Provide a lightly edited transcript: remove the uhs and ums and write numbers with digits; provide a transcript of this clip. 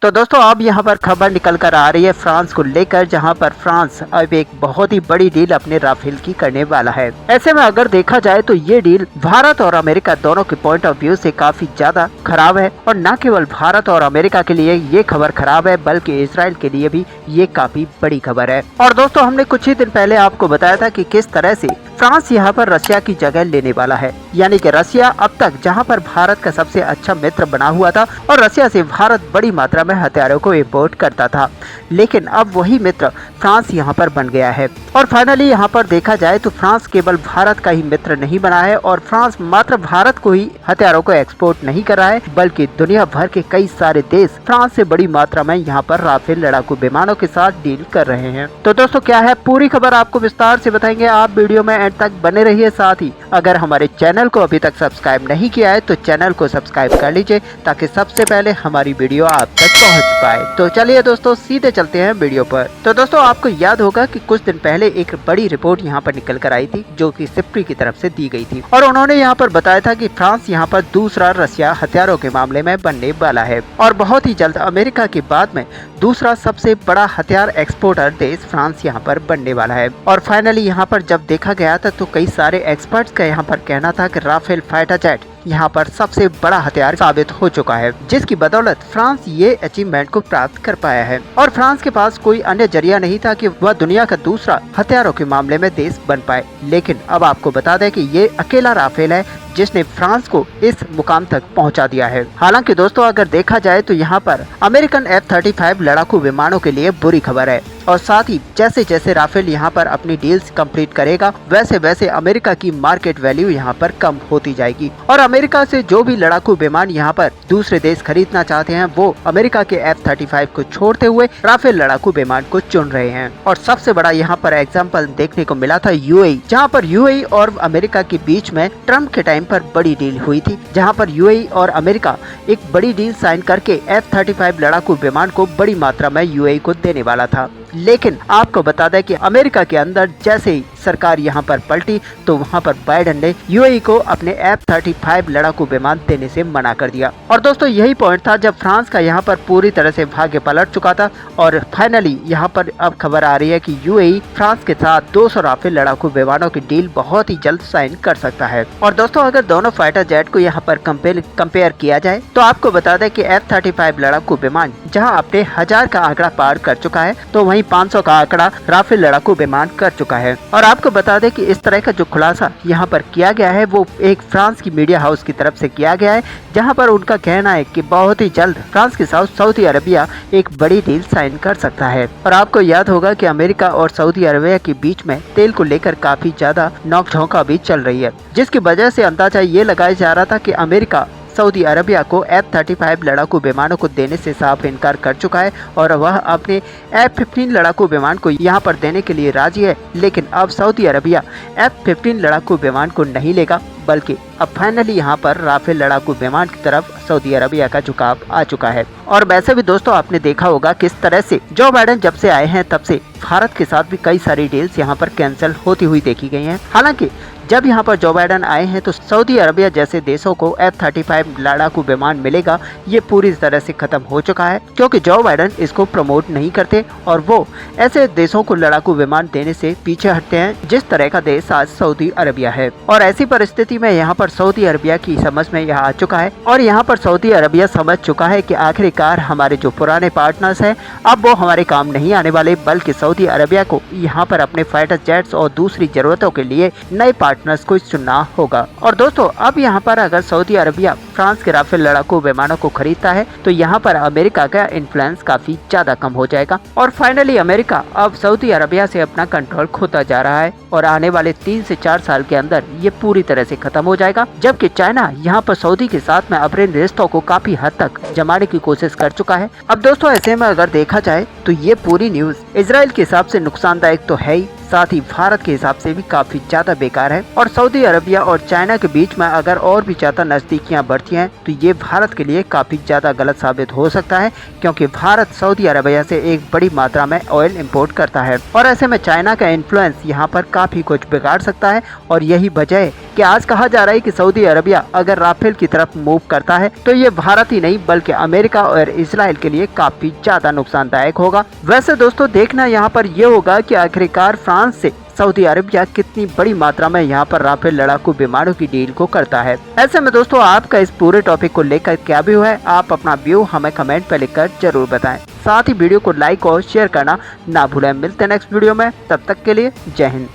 तो दोस्तों अब यहाँ पर खबर निकल कर आ रही है फ्रांस को लेकर, जहाँ पर फ्रांस अब एक बहुत ही बड़ी डील अपने राफेल की करने वाला है। ऐसे में अगर देखा जाए तो ये डील भारत और अमेरिका दोनों के पॉइंट ऑफ व्यू से काफी ज्यादा खराब है, और न केवल भारत और अमेरिका के लिए ये खबर खराब है बल्कि इजराइल के लिए भी ये काफी बड़ी खबर है। और दोस्तों हमने कुछ ही दिन पहले आपको बताया था कि किस तरह से फ्रांस यहाँ पर रशिया की जगह लेने वाला है, यानी कि रशिया अब तक जहाँ पर भारत का सबसे अच्छा मित्र बना हुआ था और रशिया से भारत बड़ी मात्रा में हथियारों को इंपोर्ट करता था, लेकिन अब वही मित्र फ्रांस यहाँ पर बन गया है। और फाइनली यहाँ पर देखा जाए तो फ्रांस केवल भारत का ही मित्र नहीं बना है, और फ्रांस मात्र भारत को ही हथियारों को एक्सपोर्ट नहीं कर रहा है बल्कि दुनिया भर के कई सारे देश फ्रांस से बड़ी मात्रा में यहाँ पर राफेल लड़ाकू विमानों के साथ डील कर रहे हैं। तो दोस्तों क्या है पूरी खबर आपको विस्तार से बताएंगे, आप वीडियो में एंड तक बने रहिए। साथ ही अगर हमारे चैनल को अभी तक सब्सक्राइब नहीं किया है तो चैनल को सब्सक्राइब कर लीजिए ताकि सबसे पहले हमारी वीडियो आप तक पहुंच पाए। तो चलिए दोस्तों सीधे चलते हैं वीडियो पर। तो दोस्तों आपको याद होगा कि कुछ दिन पहले एक बड़ी रिपोर्ट यहाँ पर निकल कर आई थी जो कि सिप्री की तरफ से दी गई थी, और उन्होंने यहाँ पर बताया था कि फ्रांस यहाँ पर दूसरा रशिया हथियारों के मामले में बनने वाला है, और बहुत ही जल्द अमेरिका के बाद में दूसरा सबसे बड़ा हथियार एक्सपोर्टर देश फ्रांस यहाँ पर बनने वाला है। और फाइनली यहाँ पर जब देखा गया था तो कई सारे एक्सपर्ट्स का यहाँ पर कहना था कि राफेल फाइटर जेट यहाँ पर सबसे बड़ा हथियार साबित हो चुका है, जिसकी बदौलत फ्रांस ये अचीवमेंट को प्राप्त कर पाया है। और फ्रांस के पास कोई अन्य जरिया नहीं था कि वह दुनिया का दूसरा हथियारों के मामले में देश बन पाए, लेकिन अब आपको बता दें कि ये अकेला राफेल है जिसने फ्रांस को इस मुकाम तक पहुंचा दिया है। हालांकि दोस्तों अगर देखा जाए तो यहाँ पर अमेरिकन F-35 लड़ाकू विमानों के लिए बुरी खबर है, और साथ ही जैसे जैसे राफेल यहाँ पर अपनी डील्स कंप्लीट करेगा वैसे वैसे अमेरिका की मार्केट वैल्यू यहाँ पर कम होती जाएगी, और अमेरिका से जो भी लड़ाकू विमान यहाँ पर दूसरे देश खरीदना चाहते हैं वो अमेरिका के F-35 को छोड़ते हुए राफेल लड़ाकू विमान को चुन रहे हैं। और सबसे बड़ा यहाँ पर एग्जाम्पल देखने को मिला था यूएई, जहाँ पर यूएई और अमेरिका के बीच में ट्रम्प के टाइम पर बड़ी डील हुई थी, जहाँ पर यूएई और अमेरिका एक बड़ी डील साइन करके F-35 लड़ाकू विमान को बड़ी मात्रा में यूएई को देने वाला था। लेकिन आपको बता दें कि अमेरिका के अंदर जैसे ही सरकार यहाँ पर पलटी तो वहाँ पर बाइडेन ने यूएई को अपने F-35 लड़ाकू विमान देने से मना कर दिया। और दोस्तों यही पॉइंट था जब फ्रांस का यहाँ पर पूरी तरह से भाग्य पलट चुका था, और फाइनली यहाँ पर अब खबर आ रही है कि यूएई फ्रांस के साथ 200 राफेल लड़ाकू विमानों की डील बहुत ही जल्द साइन कर सकता है। और दोस्तों अगर दोनों फाइटर जेट को यहाँ पर कंपेयर किया जाए तो आपको बता दें कि F-35 लड़ाकू विमान जहाँ अपने 1000 का आंकड़ा पार कर चुका है तो वहीं 500 का आंकड़ा राफेल लड़ाकू विमान कर चुका है। और आपको बता दें कि इस तरह का जो खुलासा यहाँ पर किया गया है वो एक फ्रांस की मीडिया हाउस की तरफ से किया गया है, जहाँ पर उनका कहना है कि बहुत ही जल्द फ्रांस के साथ सऊदी अरबिया एक बड़ी डील साइन कर सकता है। और आपको याद होगा कि अमेरिका और सऊदी अरबिया के बीच में तेल को लेकर काफी ज्यादा नोकझोंक अभी चल रही है, जिसकी वजह से अंदाजा ये लगाया जा रहा था कि अमेरिका सऊदी अरबिया को F-35 लड़ाकू विमानों को देने से साफ इनकार कर चुका है, और वह अपने F-15 लड़ाकू विमान को यहां पर देने के लिए राजी है। लेकिन अब सऊदी अरबिया F-15 लड़ाकू विमान को नहीं लेगा, बल्कि अब फाइनली यहाँ पर राफेल लड़ाकू विमान की तरफ सऊदी अरबिया का झुकाव आ चुका है। और वैसे भी दोस्तों आपने देखा होगा किस तरह से जो बाइडेन जब से आए हैं तब से भारत के साथ भी कई सारी डील्स यहाँ पर कैंसिल होती हुई देखी गई हैं। हालांकि जब यहाँ पर जो बाइडेन आए हैं तो सऊदी अरबिया जैसे देशों को F-35 लड़ाकू विमान मिलेगा ये पूरी तरह से खत्म हो चुका है, क्योंकि जो बाइडेन इसको प्रमोट नहीं करते और वो ऐसे देशों को लड़ाकू विमान देने से पीछे हटते हैं जिस तरह का देश आज सऊदी अरबिया है। और ऐसी परिस्थिति में यहाँ पर सऊदी अरबिया की समझ में यह आ चुका है, और यहाँ पर सऊदी अरबिया समझ चुका है कि आखिरकार हमारे जो पुराने पार्टनर्स हैं अब वो हमारे काम नहीं आने वाले, बल्कि सऊदी अरबिया को यहाँ पर अपने फाइटर जेट्स और दूसरी जरूरतों के लिए नए पार्टनर्स को चुनना होगा। और दोस्तों अब यहाँ पर अगर सऊदी अरबिया फ्रांस के राफेल लड़ाकू विमानों को खरीदता है तो यहाँ पर अमेरिका का इन्फ्लुएंस काफी ज्यादा कम हो जाएगा, और फाइनली अमेरिका अब सऊदी अरबिया से अपना कंट्रोल खोता जा रहा है, और आने वाले 3 से 4 साल के अंदर ये पूरी तरह से खत्म हो जाएगा। जबकि चाइना यहाँ पर सऊदी के साथ में अपने रिश्तों को काफी हद तक जमाने की कोशिश कर चुका है। अब दोस्तों ऐसे में अगर देखा जाए तो ये पूरी न्यूज इजराइल के हिसाब से नुकसानदायक तो है ही, साथ ही भारत के हिसाब से भी काफी ज्यादा बेकार है। और सऊदी अरबिया और चाइना के बीच में अगर और भी ज्यादा नजदीकियां बढ़ती हैं तो ये भारत के लिए काफी ज्यादा गलत साबित हो सकता है, क्योंकि भारत सऊदी अरबिया से एक बड़ी मात्रा में ऑयल इंपोर्ट करता है और ऐसे में चाइना का इन्फ्लुएंस यहाँ पर काफी कुछ बिगाड़ सकता है। और यही वजह है कि आज कहा जा रहा है कि सऊदी अरबिया अगर राफेल की तरफ मूव करता है तो ये भारत ही नहीं बल्कि अमेरिका और इजराइल के लिए काफी ज्यादा नुकसानदायक होगा। वैसे दोस्तों देखना यहाँ पर ये होगा कि आखिरकार फ्रांस से सऊदी अरबिया कितनी बड़ी मात्रा में यहाँ पर राफेल लड़ाकू विमानों की डील को करता है। ऐसे में दोस्तों आपका इस पूरे टॉपिक को लेकर क्या व्यू है, आप अपना व्यू हमें कमेंट पर लिखकर जरूर बताएं। साथ ही वीडियो को लाइक और शेयर करना ना भूलें। मिलते हैं नेक्स्ट वीडियो में, तब तक के लिए जय हिंद।